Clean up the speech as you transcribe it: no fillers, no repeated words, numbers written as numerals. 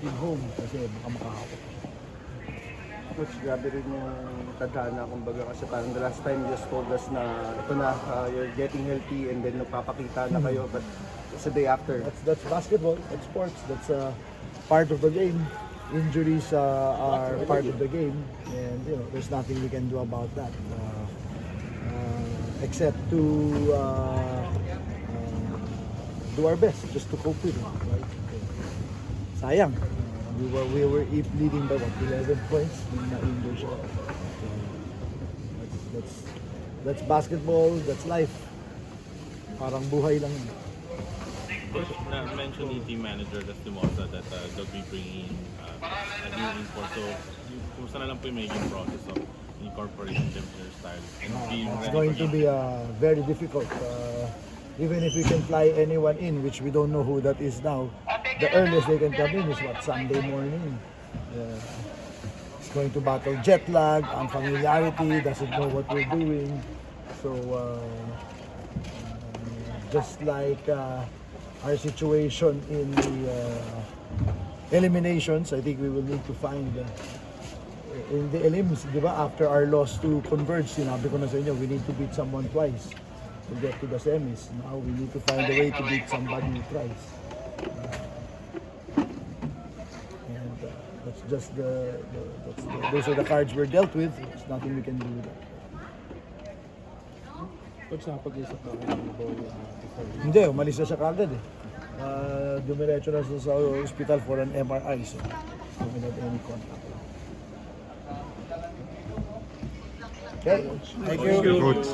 in home kasi baka makahawak. Coach, grabe rin yung tadhana, kumbaga, kasi parang the last time you just told us na ito na, you're getting healthy and then nagpapakita na kayo, but it's the day after. That's basketball, that's sports, that's part of the game. Injuries are part of the game, and there's nothing we can do about that except to do our best just to cope with it. Right? Sayang. We were leading by 11 points in English. That's basketball, that's life. Parang buhay lang. Coach, na-mention ni team manager Lastimosa that they'll be bringing a new import. So, kung na lang po yung magiging process of incorporating them to their style and being It's ready going for to be very difficult. Even if we can fly anyone in, which we don't know who that is now, the earliest they can come in is Sunday morning. It's going to battle jet lag, unfamiliarity, doesn't know what we're doing. So, just like our situation in the eliminations, I think we will need to find in the elims, di ba, after our loss to Converge, sinabi ko na sa inyo, we need to beat someone twice to get to the semis. Now we need to find a way to beat somebody thrice. And that's just those are the cards we're dealt with. There's nothing we can do with that. Coach, nakapag-isip na kayo ng ball before? Hindi, umalis na siya kagad eh. Dumiretso na siya sa hospital for an MRI, so we don't have any contact. Okay, thank you. Coach.